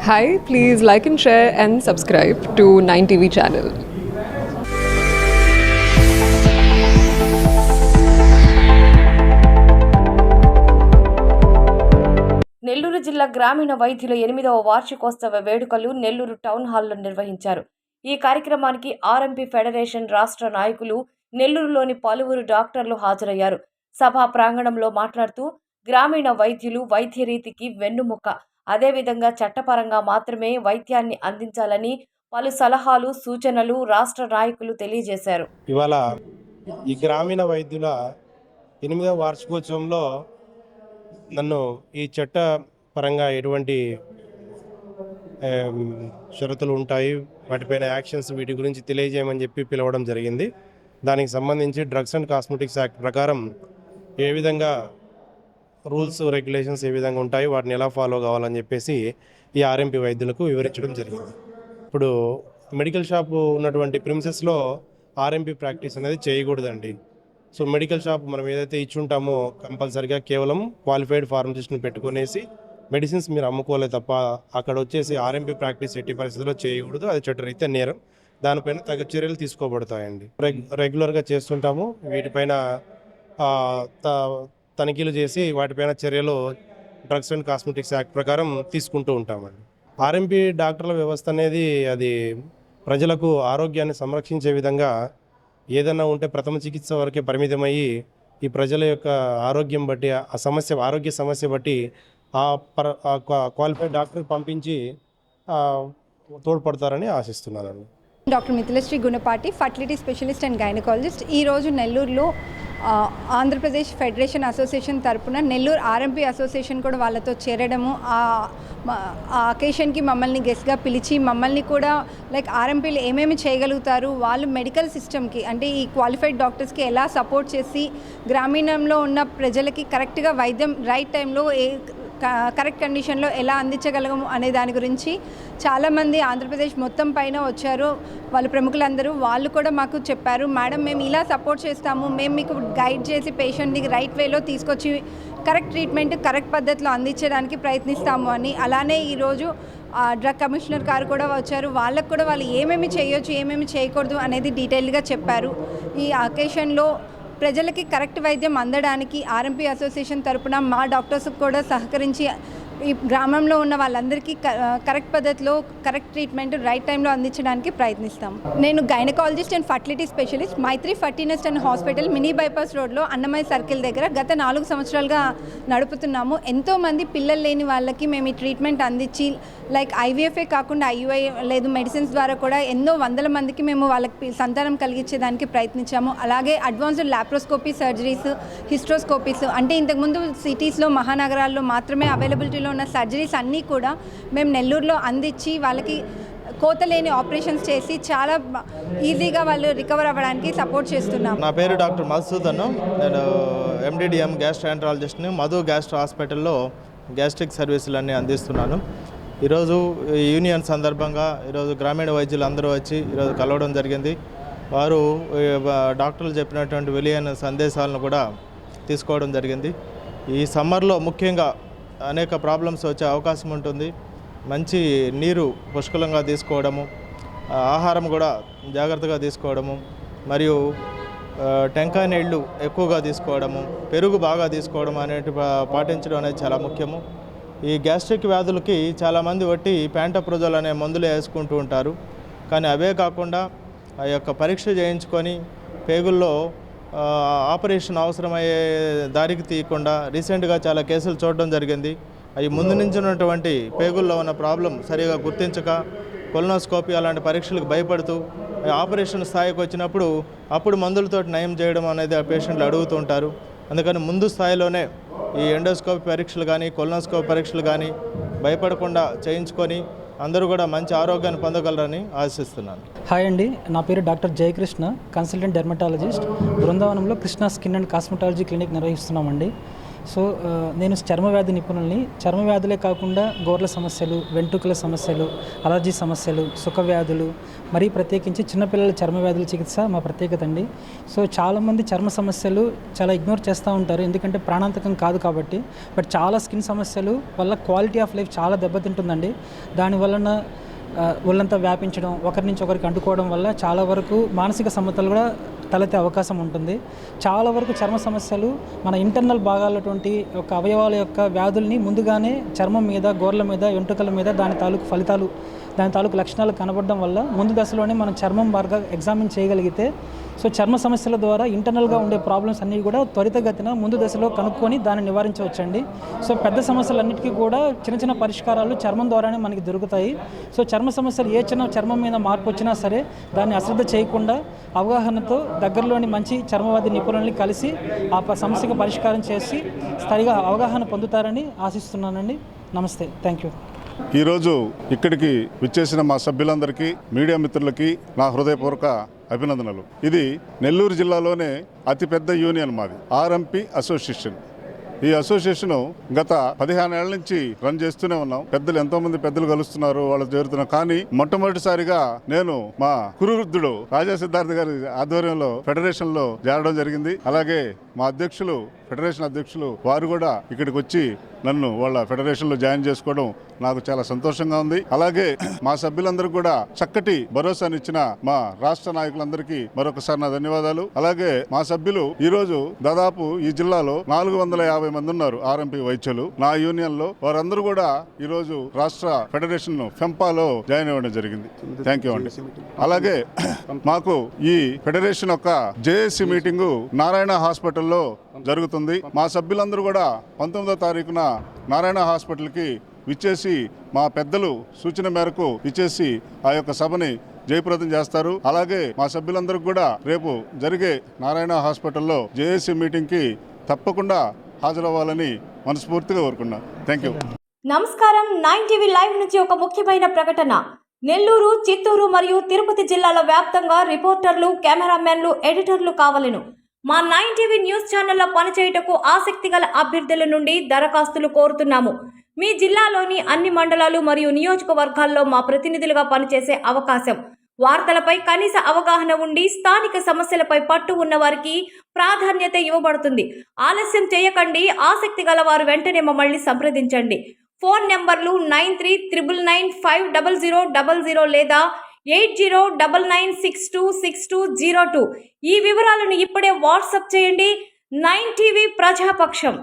Hi, please like and share and subscribe to 9TV channel. Nellore జిల్లా గ్రామీణ వైద్యుల 8వ వార్షికోత్సవ వేడుకలు నెల్లూరు టౌన్ హాల్లో నిర్వహించారు. ఈ కార్యక్రమానికి ఆర్ఎంపీ ఫెడరేషన్ రాష్ట్ర నాయకులు, నెల్లూరులోని పలువురు డాక్టర్లు హాజరయ్యారు. సభా ప్రాంగణంలో మాట్లాడుతూ గ్రామీణ వైద్యులు వైద్య రీతికి వెన్నుముక, అదేవిధంగా చట్టపరంగా మాత్రమే వైద్యాన్ని అందించాలని పలు సలహాలు, సూచనలు రాష్ట్ర నాయకులు తెలియజేశారు. ఇవాళ ఈ గ్రామీణ వైద్యుల 8వ వార్షికోత్సవంలో నన్ను ఈ చట్ట పరంగా ఎటువంటి షరతులు ఉంటాయి, వాటిపైన యాక్షన్స్, వీటి గురించి తెలియజేయమని చెప్పి పిలవడం జరిగింది. దానికి సంబంధించి డ్రగ్స్ అండ్ కాస్మెటిక్స్ యాక్ట్ ప్రకారం ఏ విధంగా రూల్స్, రెగ్యులేషన్స్ ఏ విధంగా ఉంటాయి, వాటిని ఎలా ఫాలో కావాలని చెప్పేసి ఈ ఆర్ఎంపీ వైద్యులకు వివరించడం జరిగింది. ఇప్పుడు మెడికల్ షాపు ఉన్నటువంటి ప్రిమిసెస్లో ఆర్ఎంపీ ప్రాక్టీస్ అనేది చేయకూడదండి. సో మెడికల్ షాప్ మనం ఏదైతే ఇచ్చుంటామో కంపల్సరీగా కేవలం క్వాలిఫైడ్ ఫార్మసిస్ట్ని పెట్టుకునేసి మెడిసిన్స్ మీరు అమ్ముకోలే తప్ప అక్కడ వచ్చేసి ఆర్ఎంపీ ప్రాక్టీస్ ఎట్టి పరిస్థితుల్లో చేయకూడదు. అది చట్టరీత్యా నేరం. దానిపైన తగ్గ చర్యలు తీసుకోబడతాయండి. రెగ్యులర్గా చేస్తుంటాము. వీటిపైన తనిఖీలు చేసి వాటిపైన చర్యలు డ్రగ్స్ అండ్ కాస్మెటిక్స్ యాక్ట్ ప్రకారం తీసుకుంటూ ఉంటామండి. ఆర్ఎంపీ డాక్టర్ల వ్యవస్థ అనేది అది ప్రజలకు ఆరోగ్యాన్ని సంరక్షించే విధంగా ఏదన్నా ఉంటే ప్రథమ చికిత్స వరకే పరిమితమయ్యి ఈ ప్రజల యొక్క ఆరోగ్యం బట్టి, ఆరోగ్య సమస్య బట్టి క్వాలిఫైడ్ డాక్టర్ పంపించి తోడ్పడతారని ఆశిస్తున్నానండి. Doctor Mithilasri Gunapati, fertility specialist and gynaecologist. ఈరోజు నెల్లూరులో ఆంధ్రప్రదేశ్ ఫెడరేషన్ అసోసియేషన్ తరపున నెల్లూరు ఆర్ఎంపీ అసోసియేషన్ కూడా వాళ్ళతో చేరడము, ఆ అకేషన్కి మమ్మల్ని గెస్ట్గా పిలిచి మమ్మల్ని కూడా ఆర్ఎంపీలు ఏమేమి చేయగలుగుతారు, వాళ్ళు మెడికల్ సిస్టమ్కి అంటే ఈ క్వాలిఫైడ్ డాక్టర్స్కి ఎలా సపోర్ట్ చేసి గ్రామీణంలో ఉన్న ప్రజలకి కరెక్ట్గా వైద్యం రైట్ టైంలో కరెక్ట్ కండిషన్లో ఎలా అందించగలగము అనే దాని గురించి చాలామంది ఆంధ్రప్రదేశ్ మొత్తం పైన వచ్చారు. వాళ్ళ ప్రముఖులందరూ వాళ్ళు కూడా మాకు చెప్పారు, మేడం మేము ఇలా సపోర్ట్ చేస్తాము, మేము మీకు గైడ్ చేసి పేషెంట్ని రైట్ వేలో తీసుకొచ్చి కరెక్ట్ ట్రీట్మెంట్ కరెక్ట్ పద్ధతిలో అందించడానికి ప్రయత్నిస్తాము అని. అలానే ఈరోజు డ్రగ్ కమిషనర్ గారు కూడా వచ్చారు. వాళ్ళకు కూడా వాళ్ళు ఏమేమి చేయొచ్చు, ఏమేమి చేయకూడదు అనేది డీటెయిల్గా చెప్పారు. ఈ అకేషన్లో ప్రజలకి కరెక్ట్ వైద్యం అందడానికి ఆర్ఎంపీ అసోసియేషన్ తరపున మా డాక్టర్స్ కూడా సహకరించి ఈ గ్రామంలో ఉన్న వాళ్ళందరికీ కరెక్ట్ పద్ధతిలో కరెక్ట్ ట్రీట్మెంట్ రైట్ టైంలో అందించడానికి ప్రయత్నిస్తాం. నేను gynaecologist and fertility specialist, Maitri Fertinest and hospital, mini bypass రోడ్లో అన్నమయ్య సర్కిల్ దగ్గర గత 4 సంవత్సరాలుగా నడుపుతున్నాము. ఎంతోమంది పిల్లలు లేని వాళ్ళకి మేము ఈ ట్రీట్మెంట్ అందించి ఐవీఎఫ్ఏ కాకుండా ఐయుఐ లేదు మెడిసిన్స్ ద్వారా కూడా ఎన్నో వందల మందికి మేము వాళ్ళకి సంతానం కలిగించేదానికి ప్రయత్నించాము. అలాగే అడ్వాన్స్డ్ లాప్రోస్కోపీ సర్జరీస్, హిస్ట్రోస్కోపీస్ అంటే ఇంతకుముందు సిటీస్లో మహానగరాల్లో మాత్రమే అవైలబిలిటీలో ఉన్న సర్జరీస్ అన్నీ కూడా మేము నెల్లూరులో అందించి వాళ్ళకి కోత లేని ఆపరేషన్స్ చేసి చాలా ఈజీగా వాళ్ళు రికవర్ అవ్వడానికి సపోర్ట్ చేస్తున్నాం. నా పేరు డాక్టర్ మధుసూదన్. నేను ఎండిడిఎం గ్యాస్ట్రాంట్రాలజిస్ట్ని మధు గ్యాస్ట్రో హాస్పిటల్లో గ్యాస్ట్రిక్ సర్వీసులన్నీ అందిస్తున్నాను. ఈరోజు యూనియన్ సందర్భంగా ఈరోజు గ్రామీణ వైద్యులు అందరూ వచ్చి ఈరోజు కలవడం జరిగింది. వారు డాక్టర్లు చెప్పినటువంటి విలువైన సందేశాలను కూడా తీసుకోవడం జరిగింది. ఈ సమ్మర్లో ముఖ్యంగా అనేక ప్రాబ్లమ్స్ వచ్చే అవకాశం ఉంటుంది. మంచి నీరు పుష్కలంగా తీసుకోవడము, ఆహారం కూడా జాగ్రత్తగా తీసుకోవడము, మరియు టెంకాయ నీళ్ళు ఎక్కువగా తీసుకోవడము, పెరుగు బాగా తీసుకోవడం అనేటి పాటించడం అనేది చాలా ముఖ్యము. ఈ గ్యాస్ట్రిక్ వ్యాధులకి చాలామంది వట్టి ప్యాంటప్రోజోల్ అనే మందులు వేసుకుంటూ ఉంటారు. కానీ అవే కాకుండా ఆ యొక్క పరీక్ష చేయించుకొని పేగుల్లో ఆపరేషన్ అవసరమయ్యే దారికి తీయకుండా రీసెంట్గా చాలా కేసులు చూడడం జరిగింది. అవి ముందు నుంచి ఉన్నటువంటి పేగుల్లో ఉన్న ప్రాబ్లం సరిగా గుర్తించక కొలనోస్కోపీ అలాంటి పరీక్షలకు భయపడుతూ ఆపరేషన్ స్థాయికి వచ్చినప్పుడు అప్పుడు మందులతో నయం చేయడం అనేది ఆ పేషెంట్లు అడుగుతూ ఉంటారు. అందుకని ముందు స్థాయిలోనే ఈ ఎండోస్కోపీ పరీక్షలు కానీ కొలనోస్కోపీ పరీక్షలు కానీ భయపడకుండా చేయించుకొని అందరూ కూడా మంచి ఆరోగ్యాన్ని పొందగలరని ఆశిస్తున్నాను. హాయ్ అండి, నా పేరు డాక్టర్ జయకృష్ణ, కన్సల్టెంట్ డెర్మటాలజిస్ట్. బృందావనంలో Krishna skin and cosmetology clinic నిర్వహిస్తున్నామండి. సో నేను చర్మ వ్యాధి నిపుణుల్ని. చర్మ వ్యాధులే కాకుండా గోర్ల సమస్యలు, వెంట్రుకల సమస్యలు, అలర్జీ సమస్యలు, సుఖ వ్యాధులు, మరీ ప్రత్యేకించి చిన్నపిల్లల చర్మ వ్యాధుల చికిత్స మా ప్రత్యేకత అండి. సో చాలామంది చర్మ సమస్యలు చాలా ఇగ్నోర్ చేస్తూ ఉంటారు, ఎందుకంటే ప్రాణాంతకం కాదు కాబట్టి. బట్ చాలా స్కిన్ సమస్యలు వల్ల క్వాలిటీ ఆఫ్ లైఫ్ చాలా దెబ్బతింటుందండి. దానివలన ఒళ్ళంతా వ్యాపించడం, ఒకరి నుంచి ఒకరికి అంటుకోవడం వల్ల చాలా వరకు మానసిక సమస్యలు కూడా తలెత్తే అవకాశం ఉంటుంది. చాలా వరకు చర్మ సమస్యలు మన ఇంటర్నల్ భాగాలటువంటి ఒక అవయవాల యొక్క వ్యాధుల్ని ముందుగానే చర్మం మీద, గోర్ల మీద, వెంట్రుకల మీద దాని తాలూకు ఫలితాలు, దాని తాలూకు లక్షణాలు కనబడడం వల్ల ముందు దశలోనే మనం చర్మం బాగా ఎగ్జామిన్ చేయగలిగితే సో చర్మ సమస్యల ద్వారా ఇంటర్నల్గా ఉండే ప్రాబ్లమ్స్ అన్నీ కూడా త్వరితగతిన ముందు దశలో కనుక్కొని దాన్ని నివారించవచ్చండి. సో పెద్ద సమస్యలన్నిటికీ కూడా చిన్న చిన్న పరిష్కారాలు చర్మం ద్వారానే మనకి దొరుకుతాయి. సో చర్మ సమస్యలు ఏ చిన్న చర్మం మీద మార్పు వచ్చినా సరే దాన్ని అశ్రద్ధ చేయకుండా అవగాహనతో దగ్గరలోని మంచి చర్మవ్యాధి నిపుణుల్ని కలిసి ఆ సమస్యకు పరిష్కారం చేసి సరిగా అవగాహన పొందుతారని ఆశిస్తున్నానండి. నమస్తే, థ్యాంక్ యూ. ఈరోజు ఇక్కడికి విచ్చేసిన మా సభ్యులందరికీ, మీడియా మిత్రులకి నా హృదయపూర్వక అభినందనలు. ఇది నెల్లూరు జిల్లాలోనే అతిపెద్ద యూనియన్ మాది, ఆర్ఎంపీ అసోసియేషన్. ఈ అసోసియేషన్ గత 15 ఏళ్ల నుంచి రన్ చేస్తూనే ఉన్నాం. పెద్దలు ఎంతోమంది పెద్దలు కలుస్తున్నారు, వాళ్ళు చేరుతున్నారు. కానీ మొట్టమొదటిసారిగా నేను మా కురువృద్ధుడు రాజా సిద్ధార్థ గారి ఆధ్వర్యంలో ఫెడరేషన్ లో చేరడం జరిగింది. అలాగే మా అధ్యక్షులు, ఫెడరేషన్ అధ్యక్షులు వారు కూడా ఇక్కడికి వచ్చి నన్ను వాళ్ళ ఫెడరేషన్ లో జాయిన్ చేసుకోవడం నాకు చాలా సంతోషంగా ఉంది. అలాగే మా సభ్యులందరూ కూడా చక్కటి భరోసానిచ్చిన మా రాష్ట్ర నాయకులందరికీ మరొకసారి నా ధన్యవాదాలు. అలాగే మా సభ్యులు ఈ రోజు దాదాపు ఈ జిల్లాలో 450 మంది ఉన్నారు ఆర్ఎంపీ వైద్యులు నా యూనియన్ లో. వారందరూ కూడా ఈ రోజు రాష్ట్ర ఫెడరేషన్ ఫెంపాలో జాయిన్ అవ్వడం జరిగింది. థ్యాంక్ యూ అండి. అలాగే మాకు ఈ ఫెడరేషన్ యొక్క జేఏసీ మీటింగు నారాయణ హాస్పిటల్లో జరుగుతుంది. మా సభ్యులందరూ కూడా 19వ తారీఖున నారాయణ హాస్పిటల్కి విచ్చేసి మా పెద్దలు సూచన మేరకు విచ్చేసి ఆ యొక్క సభని జయప్రదం చేస్తారు. అలాగే మా సభ్యులందరికీ కూడా రేపు జరిగే నారాయణ హాస్పిటల్లో జేఏసీ మీటింగ్కి తప్పకుండా హాజరవ్వాలని మనస్ఫూర్తిగా కోరుకున్నా. Thank you. నమస్కారం. 9 టీవీ లైవ్ నుంచి ఒక ముఖ్యమైన ప్రకటన. నెల్లూరు, చిత్తూరు మరియు తిరుపతి జిల్లాల వ్యాప్తంగా రిపోర్టర్లు, కెమెరామెన్లు, ఎడిటర్లు కావాలను. మా 9 టీవీ న్యూస్ ఛానల్లో పనిచేయుటకు ఆసక్తి గల అభ్యర్థుల నుండి దరఖాస్తులు కోరుతున్నాము. మీ జిల్లాలోని అన్ని మండలాలు మరియు నియోజకవర్గాల్లో మా ప్రతినిధులుగా పనిచేసే అవకాశం. వార్తలపై కనీస అవగాహన ఉండి స్థానిక సమస్యలపై పట్టు ఉన్న వారికి ప్రాధాన్యత ఇవ్వబడుతుంది. ఆలస్యం చేయకండి. ఆసక్తి గల వారు వెంటనే మమ్మల్ని సంప్రదించండి. ఫోన్ నెంబర్లు 9399950000 లేదా 8099626202. ఈ వివరాలను ఇప్పుడే వాట్సాప్ చేయండి. 9 టీవీ ప్రజాపక్షం.